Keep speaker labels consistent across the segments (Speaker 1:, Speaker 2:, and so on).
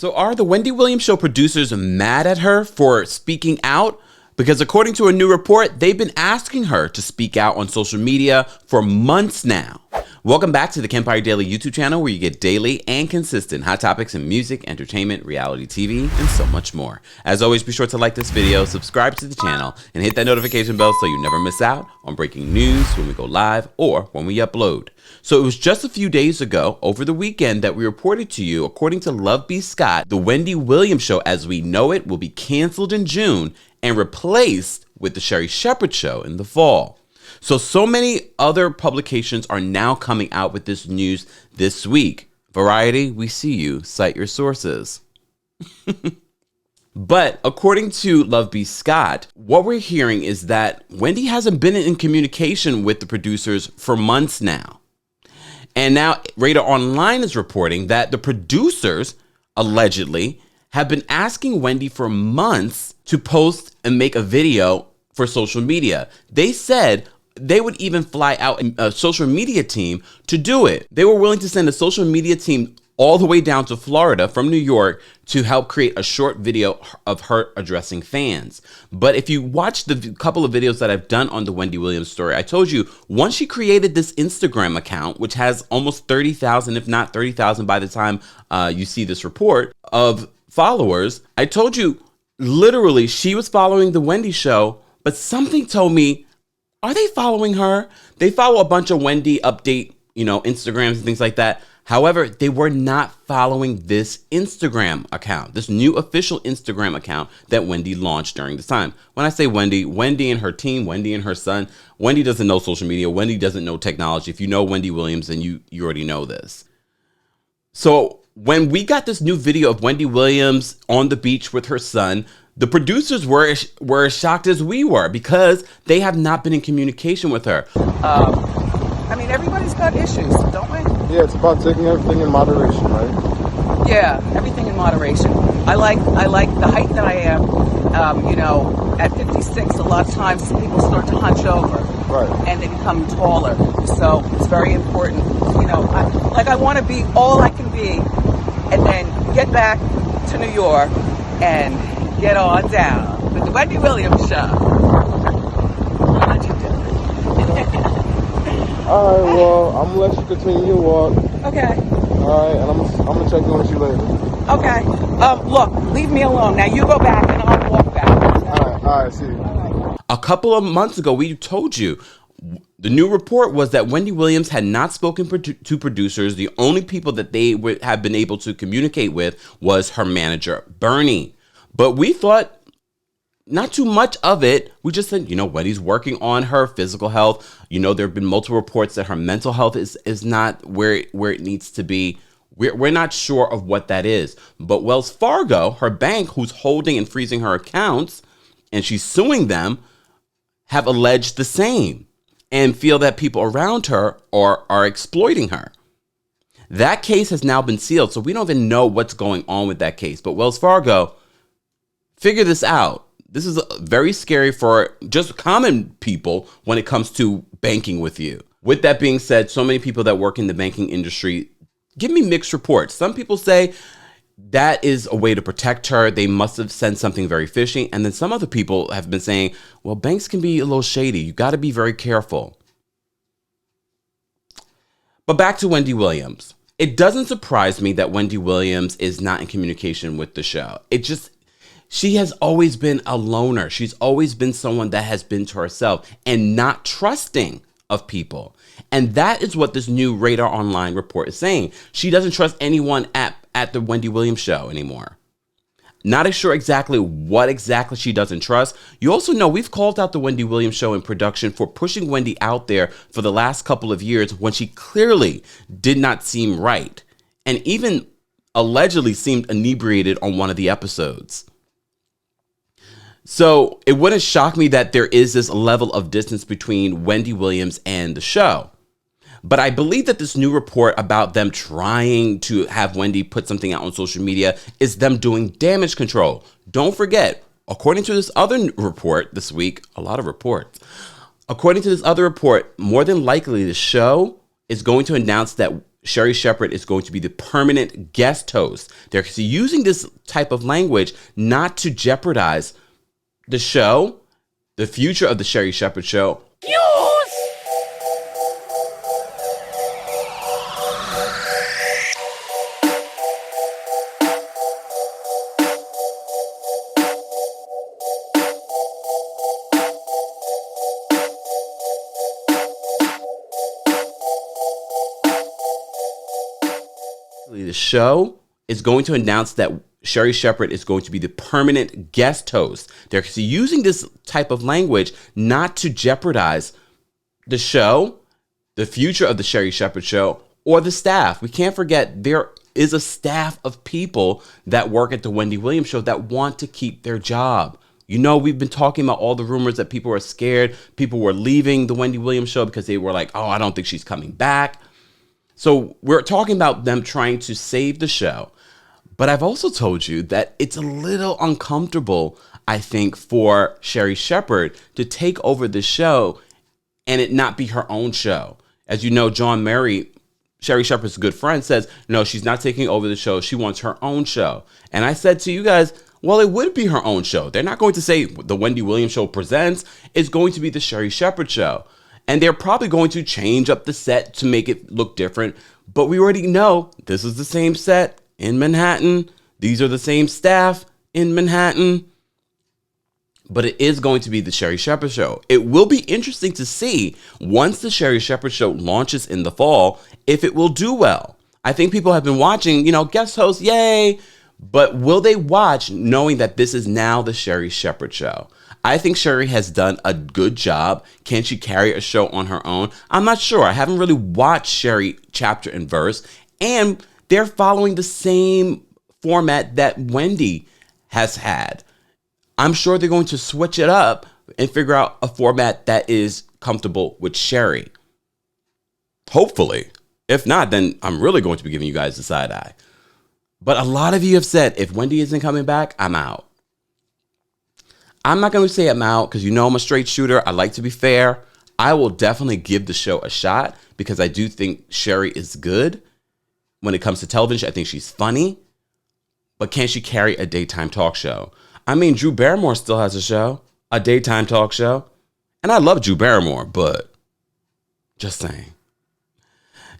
Speaker 1: So are the Wendy Williams Show producers mad at her for speaking out? Because according to a new report, they've been asking her to speak out on social media for months now. Welcome back to the Kempire Daily YouTube channel, where you get daily and consistent hot topics in music, entertainment, reality TV, and so much more. As always, be sure to like this video, subscribe to the channel, and hit that notification bell so you never miss out on breaking news when we go live or when we upload. So it was just a few days ago, over the weekend, that we reported to you, according to Love B. Scott, the Wendy Williams Show as we know it will be canceled in June and replaced with the Sherri Shepherd Show in the fall. So many other publications are now coming out with this news this week. Variety, we see you. Cite your sources. But according to Love B. Scott, what we're hearing is that Wendy hasn't been in communication with the producers for months now. And now Radar Online is reporting that the producers allegedly have been asking Wendy for months to post and make a video for social media. They said they would even fly out a social media team to do it. They were willing to send a social media team all the way down to Florida from New York to help create a short video of her addressing fans. But if you watch the couple of videos that I've done on the Wendy Williams story, I told you once she created this Instagram account, which has almost 30,000, if not 30,000 by the time you see this report of followers, I told you literally she was following the Wendy Show, but something told me, are they following her? They follow a bunch of Wendy update, Instagrams and things like that. However, they were not following this Instagram account, this new official Instagram account that Wendy launched during this time. When I say Wendy, Wendy and her team, Wendy and her son. Wendy doesn't know social media. Wendy doesn't know technology. If you know Wendy Williams, then you already know this. So when we got this new video of Wendy Williams on the beach with her son, the producers were as shocked as we were because they have not been in communication with her.
Speaker 2: Everybody's got issues, don't we?
Speaker 3: Yeah, it's about taking everything in moderation, right?
Speaker 2: Yeah, everything in moderation. I like the height that I am. At 56, a lot of times people start to hunch over,
Speaker 3: right,
Speaker 2: and they become taller. So it's very important. I want to be all I can be, and then get back to New York and get on down with the Wendy Williams Show. How'd you do it?
Speaker 3: All right, well, I'm going to let you continue your walk.
Speaker 2: Okay.
Speaker 3: All right, and I'm going to check in with you later.
Speaker 2: Okay. Look, leave me alone. Now you go back and I'll walk back.
Speaker 3: All right, see you.
Speaker 2: All right.
Speaker 1: A couple of months ago, we told you the new report was that Wendy Williams had not spoken to producers. The only people that they would have been able to communicate with was her manager, Bernie. But we thought not too much of it. We just said, Wendy's working on her physical health. There have been multiple reports that her mental health is not where it needs to be. We're not sure of what that is. But Wells Fargo, her bank, who's holding and freezing her accounts, and she's suing them, have alleged the same and feel that people around her are exploiting her. That case has now been sealed, so we don't even know what's going on with that case. But Wells Fargo, figure this out. This is very scary for just common people when it comes to banking with you. With that being said, so many people that work in the banking industry give me mixed reports. Some people say that is a way to protect her. They must have sent something very fishy. And then some other people have been saying, well, banks can be a little shady. You got to be very careful. But back to Wendy Williams. It doesn't surprise me that Wendy Williams is not in communication with the show. She has always been a loner. She's always been someone that has been to herself and not trusting of people. And that is what this new Radar Online report is saying. She doesn't trust anyone at the Wendy Williams Show anymore. Not sure exactly what exactly she doesn't trust. You also know we've called out the Wendy Williams Show in production for pushing Wendy out there for the last couple of years when she clearly did not seem right and even allegedly seemed inebriated on one of the episodes. So it wouldn't shock me that there is this level of distance between Wendy Williams and the show. But I believe that this new report about them trying to have Wendy put something out on social media is them doing damage control. Don't forget, according to this other report this week, a lot of reports. According to this other report, more than likely the show is going to announce that Sherri Shepherd is going to be the permanent guest host. They're using this type of language not to jeopardize the show, the future of the Sherri Shepherd Show. The show is going to announce that Sherri Shepherd is going to be the permanent guest host. They're using this type of language not to jeopardize the show, the future of the Sherri Shepherd Show, or the staff. We can't forget there is a staff of people that work at the Wendy Williams Show that want to keep their job. You know, we've been talking about all the rumors that people are scared. People were leaving the Wendy Williams Show because they were like, oh, I don't think she's coming back. So we're talking about them trying to save the show. But I've also told you that it's a little uncomfortable, I think, for Sherri Shepherd to take over the show and it not be her own show. As you know, John Murray, Sherri Shepherd's good friend, says, no, she's not taking over the show. She wants her own show. And I said to you guys, well, it would be her own show. They're not going to say the Wendy Williams Show presents. It's going to be the Sherri Shepherd Show. And they're probably going to change up the set to make it look different. But we already know this is the same set in Manhattan. These are the same staff in Manhattan. But it is going to be the Sherri Shepherd Show. It will be interesting to see once the Sherri Shepherd Show launches in the fall, if it will do well. I think people have been watching, guest hosts, yay. But will they watch knowing that this is now the Sherri Shepherd Show? I think Sherri has done a good job. Can she carry a show on her own? I'm not sure. I haven't really watched Sherri chapter and verse. And they're following the same format that Wendy has had. I'm sure they're going to switch it up and figure out a format that is comfortable with Sherri. Hopefully. If not, then I'm really going to be giving you guys the side eye. But a lot of you have said, if Wendy isn't coming back, I'm out. I'm not going to say I'm out because I'm a straight shooter. I like to be fair. I will definitely give the show a shot because I do think Sherri is good when it comes to television. I think she's funny. But can she carry a daytime talk show? I mean, Drew Barrymore still has a show, a daytime talk show. And I love Drew Barrymore, but just saying.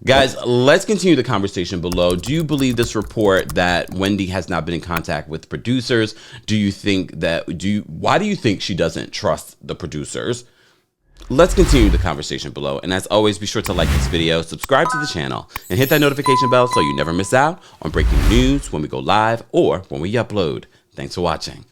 Speaker 1: Guys, let's continue the conversation below. Do you believe this report that Wendy has not been in contact with producers? Why do you think she doesn't trust the producers? Let's continue the conversation below. And as always, be sure to like this video, subscribe to the channel, and hit that notification bell so you never miss out on breaking news when we go live or when we upload. Thanks for watching.